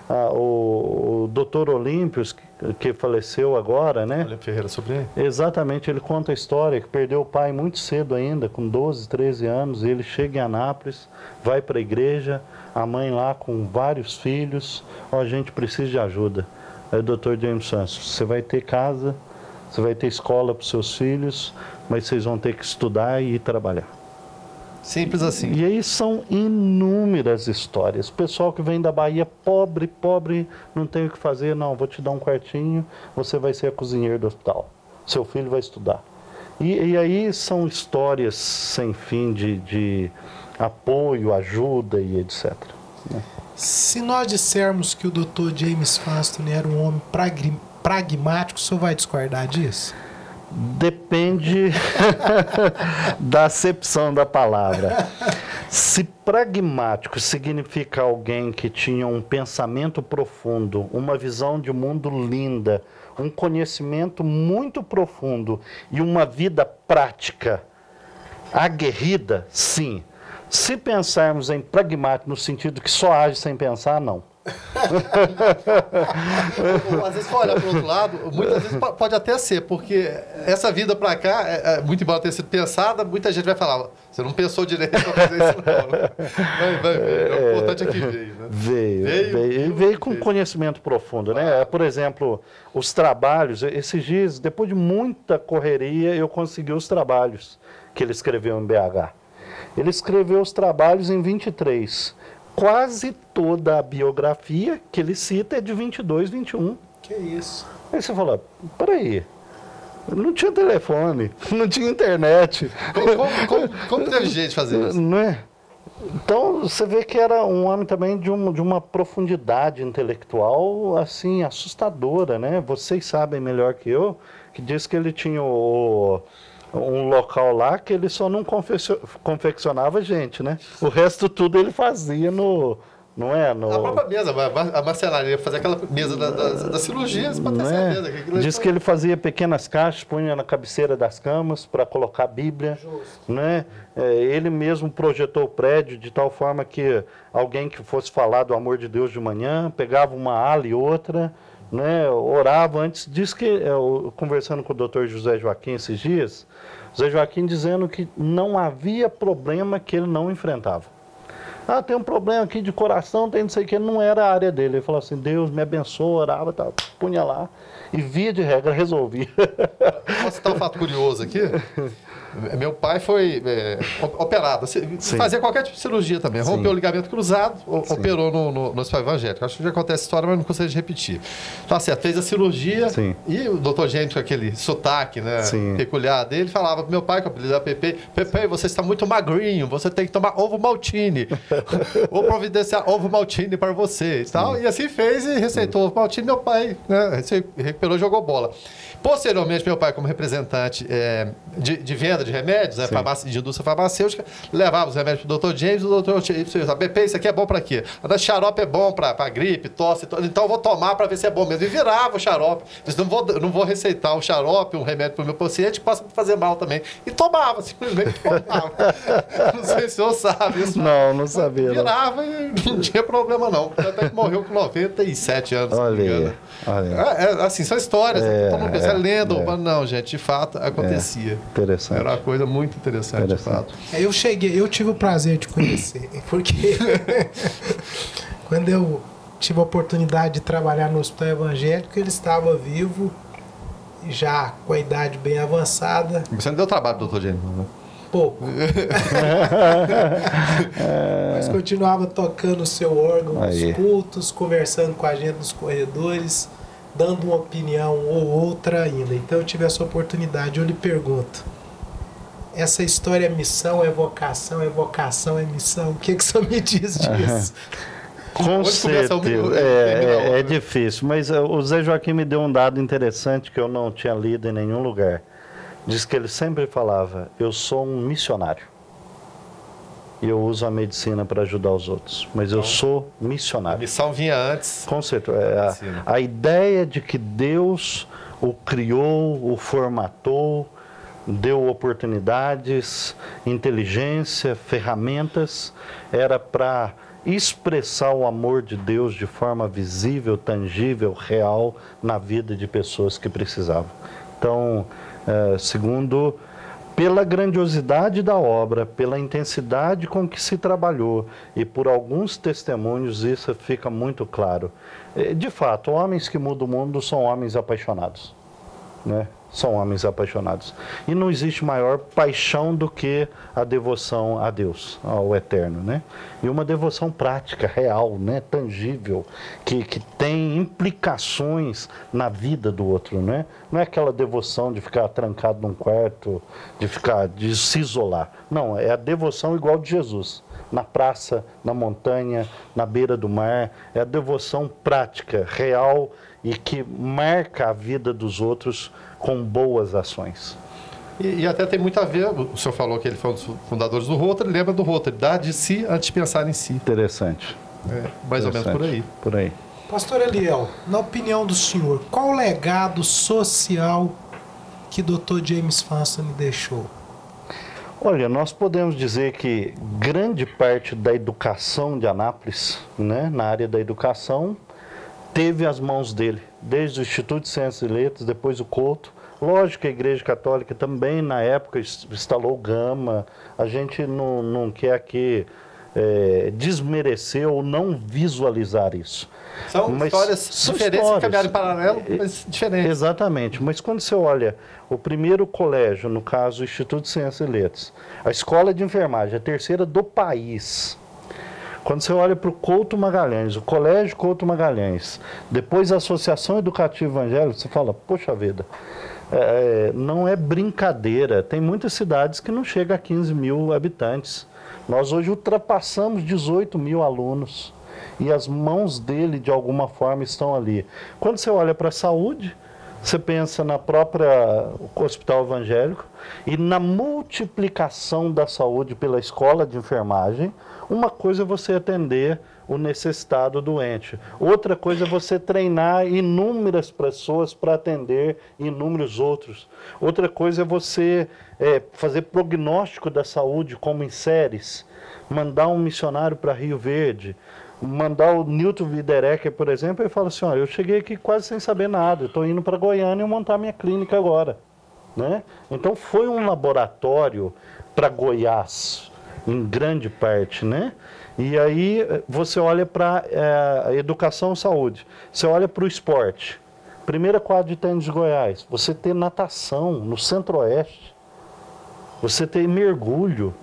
O doutor Olímpios, que faleceu agora, né? Olímpio Ferreira Sobrinho. Exatamente, ele conta a história que perdeu o pai muito cedo ainda, com 12, 13 anos. Ele chega em Anápolis, vai para a igreja, a mãe lá com vários filhos. A gente precisa de ajuda. Aí o doutor James Santos, você vai ter casa, você vai ter escola para os seus filhos, mas vocês vão ter que estudar e ir trabalhar. Simples assim. E aí são inúmeras histórias. Pessoal que vem da Bahia, pobre, não tem o que fazer, não, vou te dar um quartinho, você vai ser a cozinheira do hospital. Seu filho vai estudar. E aí são histórias sem fim de apoio, ajuda e etc. Né? Se nós dissermos que o Dr. James Faston era um homem pragmático, o senhor vai discordar disso? Depende da acepção da palavra. Se pragmático significa alguém que tinha um pensamento profundo, uma visão de mundo linda, um conhecimento muito profundo e uma vida prática, aguerrida, sim. Se pensarmos em pragmático no sentido que só age sem pensar, não. Às vezes, olha para o outro lado, muitas vezes pode até ser, porque essa vida para cá, muito embora tenha sido pensada, muita gente vai falar, você não pensou direito para fazer isso não. Vai ver. O importante é que veio. Né? Veio com conhecimento profundo, né? Por exemplo, os trabalhos, esses dias, depois de muita correria, eu consegui os trabalhos que ele escreveu em BH. Ele escreveu os trabalhos em 23. Quase toda a biografia que ele cita é de 22, 21. Que isso? Aí você fala, peraí, Não tinha telefone, não tinha internet. Como teve gente fazer isso? Não é? Então, você vê que era um homem também de uma profundidade intelectual, assim, assustadora, né? Vocês sabem melhor que eu, que diz que ele tinha um local lá que ele só não confeccionava gente, né? O resto tudo ele fazia não é? A própria mesa, a marcenaria, fazer aquela mesa da cirurgia, você pode ter certeza. Diz que ele fazia pequenas caixas, punha na cabeceira das camas para colocar a Bíblia. Né? Ele mesmo projetou o prédio de tal forma que alguém que fosse falar do amor de Deus de manhã, pegava uma ala e outra, né? Orava antes. Diz que, conversando com o doutor José Joaquim esses dias, José Joaquim dizendo que não havia problema que ele não enfrentava. Ah, tem um problema aqui de coração, tem não sei o que, não era a área dele. Ele falou assim, Deus me abençoa, orava, tá, punha lá, e via de regra, resolvia. Posso citar um fato curioso aqui? Meu pai foi operado, fazia qualquer tipo de cirurgia também, rompeu o ligamento cruzado, operou no hospital evangélico. Acho que já acontece a história, mas não consigo repetir. Tá certo, fez a cirurgia e o doutor James, com aquele sotaque, né, peculiar dele, falava pro meu pai, que eu apelido da Pepe, você está muito magrinho, você tem que tomar ovo maltine. Vou providenciar ovo maltine para você e tal. E assim fez e receitou ovo maltine. Meu pai, né, recuperou e jogou bola. Posteriormente, meu pai, como representante de venda de remédios, né, de indústria farmacêutica, levava os remédios para o Dr. James, o Dr. James disse, BP, isso aqui é bom para quê? A xarope é bom para gripe, tosse, então eu vou tomar para ver se é bom mesmo. E virava o xarope. Disse, não vou receitar o xarope, um remédio para o meu paciente que possa fazer mal também. E tomava, simplesmente tomava. Não sei se o senhor sabe isso. Não sabia. Virava e não tinha problema não. Até que morreu com 97 anos. Olha. Assim, são histórias. Todo mundo pensa, é lenda, não, gente, de fato acontecia. Interessante. Era uma coisa muito interessante, de fato. Eu tive o prazer de conhecer, porque quando eu tive a oportunidade de trabalhar no hospital evangélico, ele estava vivo, já com a idade bem avançada. Você não deu trabalho, doutor James, né? Pouco. Mas continuava tocando o seu órgão nos cultos, conversando com a gente nos corredores, dando uma opinião ou outra ainda. Então eu tive essa oportunidade. Eu lhe pergunto, essa história é missão, é vocação, é vocação, é missão? O que o senhor me diz disso? Com certeza. É difícil, mas o Zé Joaquim me deu um dado interessante que eu não tinha lido em nenhum lugar. Diz que ele sempre falava, eu sou um missionário. E eu uso a medicina para ajudar os outros. Mas eu sou missionário. A missão vinha antes. Com certeza. A ideia de que Deus o criou, o formatou, deu oportunidades, inteligência, ferramentas, era para expressar o amor de Deus de forma visível, tangível, real, na vida de pessoas que precisavam. Então, segundo, pela grandiosidade da obra, pela intensidade com que se trabalhou e por alguns testemunhos, isso fica muito claro. De fato, homens que mudam o mundo são homens apaixonados, né? São homens apaixonados. E não existe maior paixão do que a devoção a Deus, ao Eterno, né? E uma devoção prática, real, né? Tangível, que tem implicações na vida do outro, né? Não é aquela devoção de ficar trancado num quarto, de se isolar. Não, é a devoção igual de Jesus. Na praça, na montanha, na beira do mar. É a devoção prática, real e que marca a vida dos outros com boas ações. E até tem muito a ver, o senhor falou que ele foi um dos fundadores do Rotary, lembra do Rotary, dar de si antes de pensar em si. Interessante. Mais ou menos por aí. Por aí. Pastor Eliel, na opinião do senhor, qual o legado social que Dr. James Fansone deixou? Olha, nós podemos dizer que grande parte da educação de Anápolis, né, na área da educação, teve as mãos dele, desde o Instituto de Ciências e Letras, depois o Couto. Lógico que a Igreja Católica também, na época, instalou o Gama. A gente não quer aqui desmerecer ou não visualizar isso. São histórias diferentes, que caminharam em paralelo, mas diferentes. Exatamente. Mas quando você olha o primeiro colégio, no caso o Instituto de Ciências e Letras, a Escola de Enfermagem, a terceira do país. Quando você olha para o Couto Magalhães, o Colégio Couto Magalhães, depois a Associação Educativa Evangélica, você fala, poxa vida, não é brincadeira. Tem muitas cidades que não chegam a 15 mil habitantes. Nós hoje ultrapassamos 18 mil alunos. E as mãos dele, de alguma forma, estão ali. Quando você olha para a saúde, você pensa na própria hospital evangélico e na multiplicação da saúde pela escola de enfermagem. Uma coisa é você atender o necessitado doente. Outra coisa é você treinar inúmeras pessoas para atender inúmeros outros. Outra coisa é você fazer prognóstico da saúde, como em séries. Mandar um missionário para Rio Verde. Mandar o Newton Widerecker, por exemplo, e fala assim, olha, eu cheguei aqui quase sem saber nada, estou indo para Goiânia e montar minha clínica agora. Né? Então foi um laboratório para Goiás, em grande parte, né? E aí você olha para a educação e saúde, você olha para o esporte. Primeira quadra de tênis de Goiás, você tem natação no Centro-Oeste, você tem mergulho,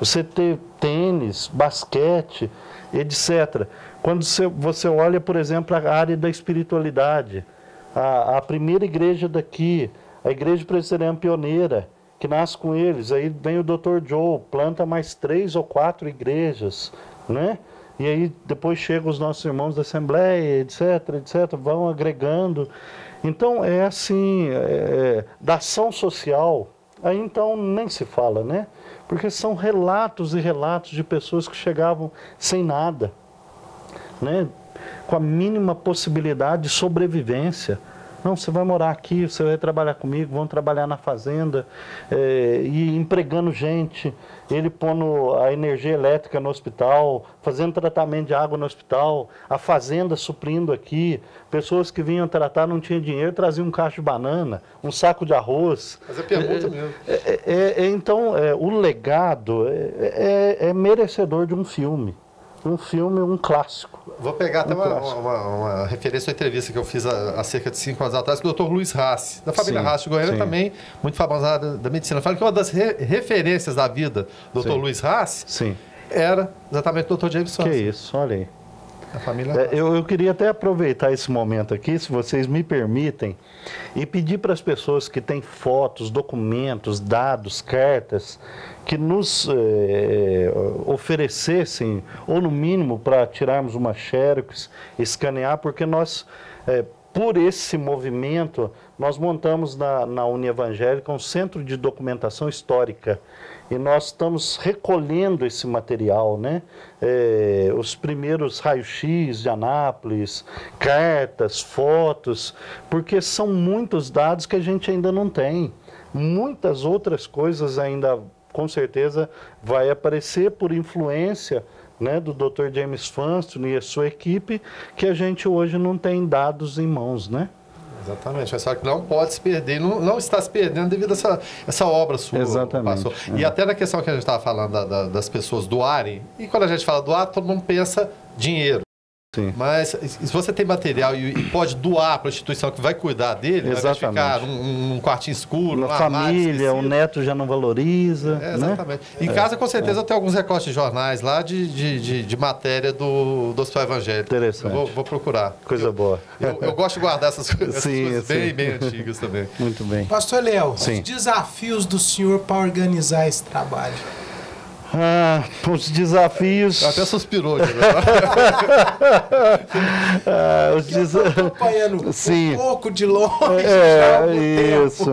você tem tênis, basquete, etc. Quando você olha, por exemplo, a área da espiritualidade, a primeira igreja daqui, a igreja presbiteriana pioneira, que nasce com eles, aí vem o Dr. Joe, planta mais 3 ou 4 igrejas, né? E aí depois chegam os nossos irmãos da Assembleia, etc, etc, vão agregando. Então é assim, da ação social, aí então nem se fala, né? Porque são relatos e relatos de pessoas que chegavam sem nada, né? Com a mínima possibilidade de sobrevivência. Não, você vai morar aqui, você vai trabalhar comigo, vão trabalhar na fazenda, e empregando gente, ele pondo a energia elétrica no hospital, fazendo tratamento de água no hospital, a fazenda suprindo aqui, pessoas que vinham tratar não tinham dinheiro, traziam um cacho de banana, um saco de arroz. Mas é pergunta mesmo. Então, o legado é merecedor de um filme. Um clássico. Vou pegar até uma referência à entrevista que eu fiz há cerca de 5 anos atrás com o Dr. Luiz Rassi, da família Rassi de Goiânia, também muito famosa na área da medicina. Fala que uma das referências da vida do Dr. Luiz Rassi era exatamente o Dr. James Francis. Que isso, olha aí. A família eu queria até aproveitar esse momento aqui, se vocês me permitem, e pedir para as pessoas que têm fotos, documentos, dados, cartas, que nos oferecessem, ou no mínimo para tirarmos uma xerox, escanear, porque nós, por esse movimento, nós montamos na Unievangélica um centro de documentação histórica. E nós estamos recolhendo esse material, né? Os primeiros raios-x de Anápolis, cartas, fotos, porque são muitos dados que a gente ainda não tem. Muitas outras coisas ainda, com certeza, vai aparecer por influência, né, do Dr. James Funston e a sua equipe, que a gente hoje não tem dados em mãos, né? Exatamente, mas só que não pode se perder, não está se perdendo devido a essa obra sua. Exatamente. Passou. E até na questão que a gente estava falando das pessoas doarem, e quando a gente fala doar, todo mundo pensa dinheiro. Sim. Mas se você tem material e pode doar para a instituição que vai cuidar dele, vai ficar num quartinho escuro, na família, o neto já não valoriza. Exatamente. Né? Em casa, com certeza, eu tenho alguns recortes de jornais lá de matéria do Hospital Evangélico. Interessante. Eu vou procurar. Coisa boa. Eu gosto de guardar essas coisas bem antigas também. Muito bem. Pastor Léo, os desafios do senhor para organizar esse trabalho? Os desafios... Até suspirou. Acompanhando um pouco de longe. Isso.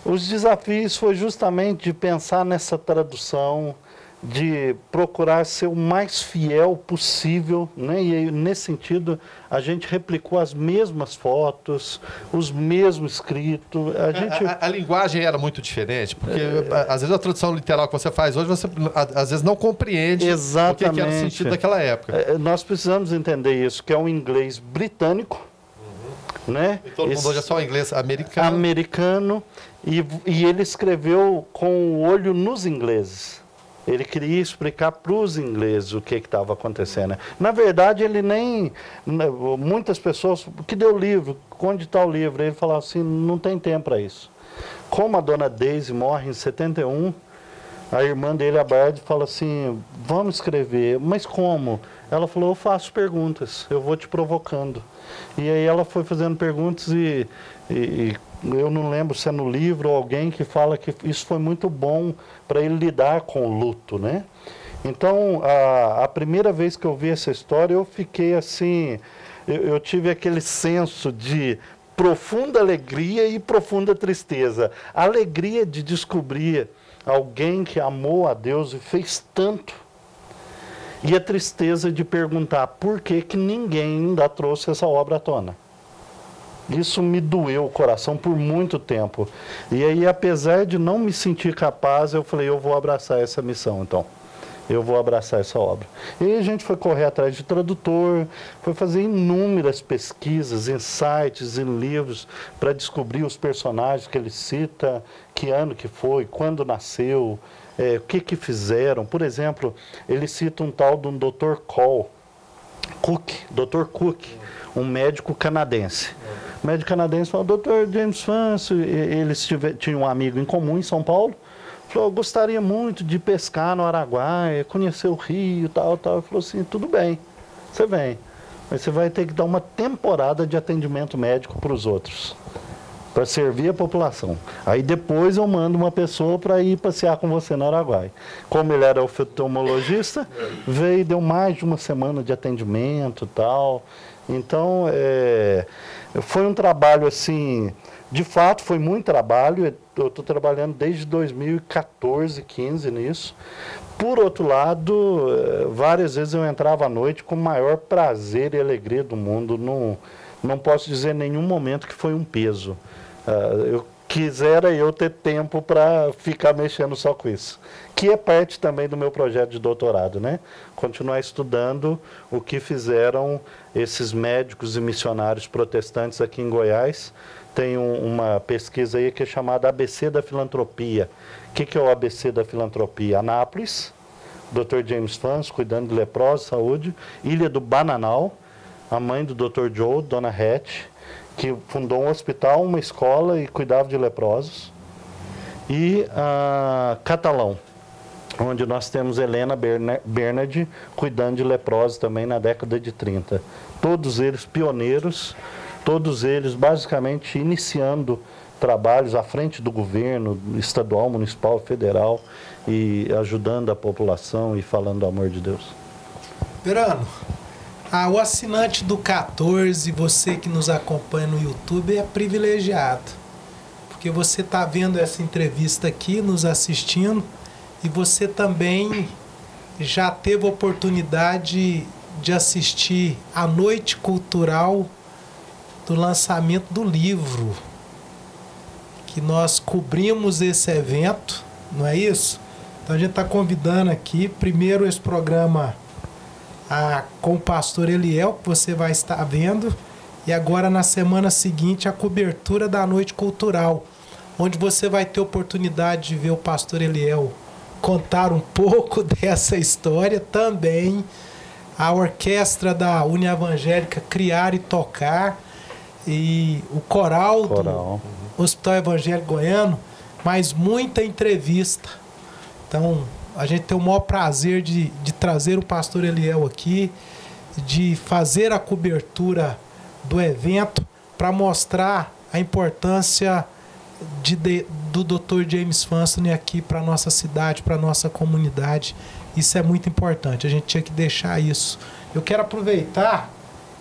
Os desafios foi justamente de pensar nessa tradução, de procurar ser o mais fiel possível, né? E nesse sentido a gente replicou as mesmas fotos, os mesmos escritos. A linguagem era muito diferente, porque às vezes a tradução literal que você faz hoje, você às vezes não compreende o que era o sentido daquela época. Nós precisamos entender isso, que é um inglês britânico, né? E todo mundo hoje é só inglês americano, e ele escreveu com o olho nos ingleses. Ele queria explicar para os ingleses o que estava acontecendo. Na verdade, ele nem... Muitas pessoas... que deu o livro? Onde está o livro? Ele falava assim, não tem tempo para isso. Como a dona Daisy morre em 71, a irmã dele, a Bard, fala assim, vamos escrever. Mas como? Ela falou, eu faço perguntas, eu vou te provocando. E aí ela foi fazendo perguntas e eu não lembro se é no livro ou alguém que fala que isso foi muito bom para ele lidar com o luto, né? Então, a primeira vez que eu vi essa história, eu fiquei assim, eu tive aquele senso de profunda alegria e profunda tristeza. A alegria de descobrir alguém que amou a Deus e fez tanto. E a tristeza de perguntar por que ninguém ainda trouxe essa obra à tona. Isso me doeu o coração por muito tempo. E aí, apesar de não me sentir capaz, eu falei, eu vou abraçar essa missão, então. Eu vou abraçar essa obra. E aí a gente foi correr atrás de tradutor, foi fazer inúmeras pesquisas, em sites, em livros, para descobrir os personagens que ele cita, que ano que foi, quando nasceu, o que fizeram. Por exemplo, ele cita um tal de um Dr. Dr. Cook, um médico canadense. O médico canadense falou, Dr. James Vance, eles tinham um amigo em comum em São Paulo, falou, eu gostaria muito de pescar no Araguaia, conhecer o rio, tal. Ele falou assim, tudo bem, você vem, mas você vai ter que dar uma temporada de atendimento médico para os outros, para servir a população. Aí depois eu mando uma pessoa para ir passear com você no Araguaia. Como ele era oftalmologista, veio e deu mais de uma semana de atendimento, tal. Então, foi um trabalho assim, de fato foi muito trabalho, eu estou trabalhando desde 2014, 15 nisso. Por outro lado, várias vezes eu entrava à noite com o maior prazer e alegria do mundo, não posso dizer em nenhum momento que foi um peso. Eu quisera eu ter tempo para ficar mexendo só com isso, que é parte também do meu projeto de doutorado, né? Continuar estudando o que fizeram esses médicos e missionários protestantes aqui em Goiás. Tem uma pesquisa aí que é chamada ABC da Filantropia. O que é o ABC da Filantropia? Anápolis, Dr. James Vance, cuidando de leprosos, saúde. Ilha do Bananal, a mãe do Dr. Joe, Dona Hattie, que fundou um hospital, uma escola e cuidava de leprosos. E Catalão, onde nós temos Helena Bernard cuidando de leprosos também na década de 30. Todos eles pioneiros, todos eles basicamente iniciando trabalhos à frente do governo estadual, municipal, federal e ajudando a população e falando do amor de Deus. Verano, o assinante do 14, você que nos acompanha no YouTube, é privilegiado. Porque você está vendo essa entrevista aqui, nos assistindo, e você também já teve a oportunidade de assistir a noite cultural do lançamento do livro. Que nós cobrimos esse evento, não é isso? Então a gente está convidando aqui, primeiro esse programa com o pastor Eliel, que você vai estar vendo, e agora na semana seguinte a cobertura da noite cultural, onde você vai ter oportunidade de ver o pastor Eliel contar um pouco dessa história, também a orquestra da União Evangélica criar e tocar, e o coral do Hospital Evangélico Goiano, mas muita entrevista. Então a gente tem o maior prazer de trazer o pastor Eliel aqui, de fazer a cobertura do evento para mostrar a importância do Dr. James Vance aqui para a nossa cidade, para a nossa comunidade. Isso é muito importante, a gente tinha que deixar isso. Eu quero aproveitar,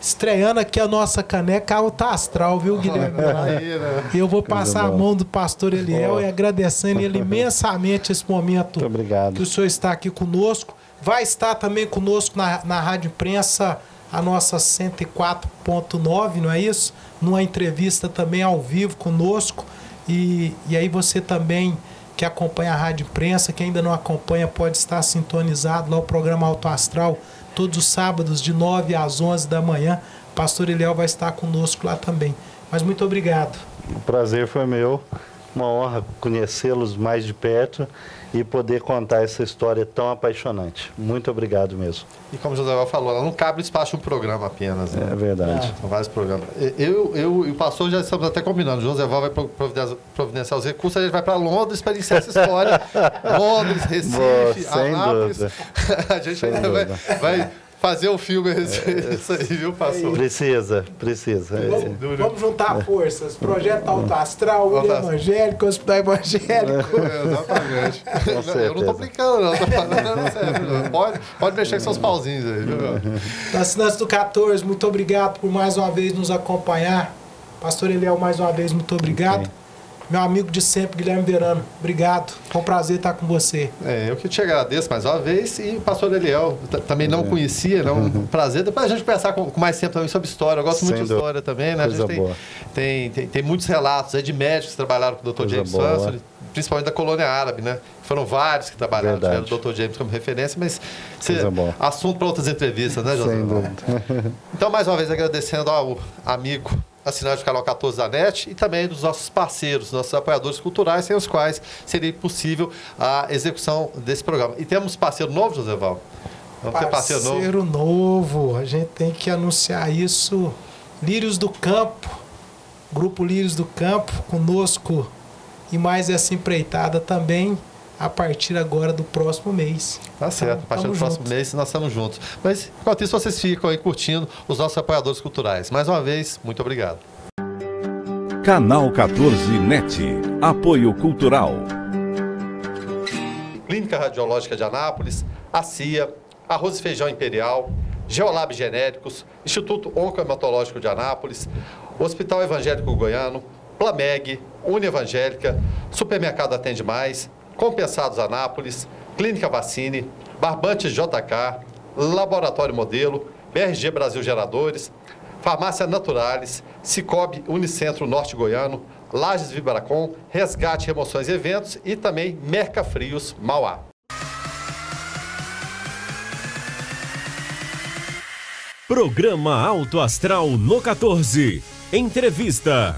estreando aqui a nossa caneca Alta Astral, viu, Guilherme? Eu vou passar a mão do pastor Eliel e agradecendo ele imensamente esse momento que o senhor está aqui conosco. Vai estar também conosco na Rádio Imprensa, a nossa 104.9, não é isso? Numa entrevista também ao vivo conosco. E aí você também que acompanha a Rádio Imprensa, que ainda não acompanha, pode estar sintonizado lá o programa Alto Astral, todos os sábados de 9 às 11 da manhã. O pastor Eliel vai estar conosco lá também. Mas muito obrigado. O prazer foi meu, uma honra conhecê-los mais de perto e poder contar essa história tão apaixonante. Muito obrigado mesmo. E como o José Val falou, ela não cabe espaço um programa apenas. Né? É verdade. São vários programas. Eu e o pastor já estamos até combinando. O José Val vai providenciar os recursos, a gente vai para Londres para iniciar essa história. Londres, Recife, Anápolis. A gente ainda vai fazer um filme isso aí, viu, pastor? Precisa. Vamos juntar forças. Projeto Alto Astral, Ilha Evangélica, Hospital Evangélico. Exatamente. Eu não tô brincando, não. Tô falando sério. Pode mexer com seus pauzinhos aí, viu? Da Assinantes do 14, muito obrigado por mais uma vez nos acompanhar. Pastor Eliel, mais uma vez, muito obrigado. Okay. Meu amigo de sempre, Guilherme Verano, obrigado. Foi um prazer estar com você. Eu que te agradeço mais uma vez. E o pastor Eliel, também não conhecia, né? Um prazer. Depois a gente conversar com mais tempo também sobre história. Eu gosto muito de história também, né? A gente tem muitos relatos aí de médicos que trabalharam com o Dr. James Sansbury, principalmente da colônia árabe, né? Foram vários que trabalharam, tiveram o Dr. James como referência, mas assunto para outras entrevistas, né, José? Então, mais uma vez, agradecendo ao amigo assinante do canal 14 da NET e também dos nossos parceiros, nossos apoiadores culturais, sem os quais seria impossível a execução desse programa. E temos parceiro novo, José Val? Vamos ter parceiro novo. A gente tem que anunciar isso. Lírios do Campo, Grupo Lírios do Campo, conosco e mais essa empreitada também a partir agora do próximo mês. Tá certo, a partir do próximo mês nós estamos juntos. Mas, enquanto isso, vocês ficam aí curtindo os nossos apoiadores culturais. Mais uma vez, muito obrigado. Canal 14 NET. Apoio Cultural. Clínica Radiológica de Anápolis, a CIA, Arroz e Feijão Imperial, Geolab Genéricos, Instituto Oncohematológico de Anápolis, Hospital Evangélico Goiano, Plameg, Unievangélica, Supermercado Atende Mais, Compensados Anápolis, Clínica Vacine, Barbantes JK, Laboratório Modelo, BRG Brasil Geradores, Farmácia Naturalis, Cicobi Unicentro Norte Goiano, Lages Vibracom, Resgate Remoções e Eventos e também Mercafrios Mauá. Programa Alto Astral no 14. Entrevista.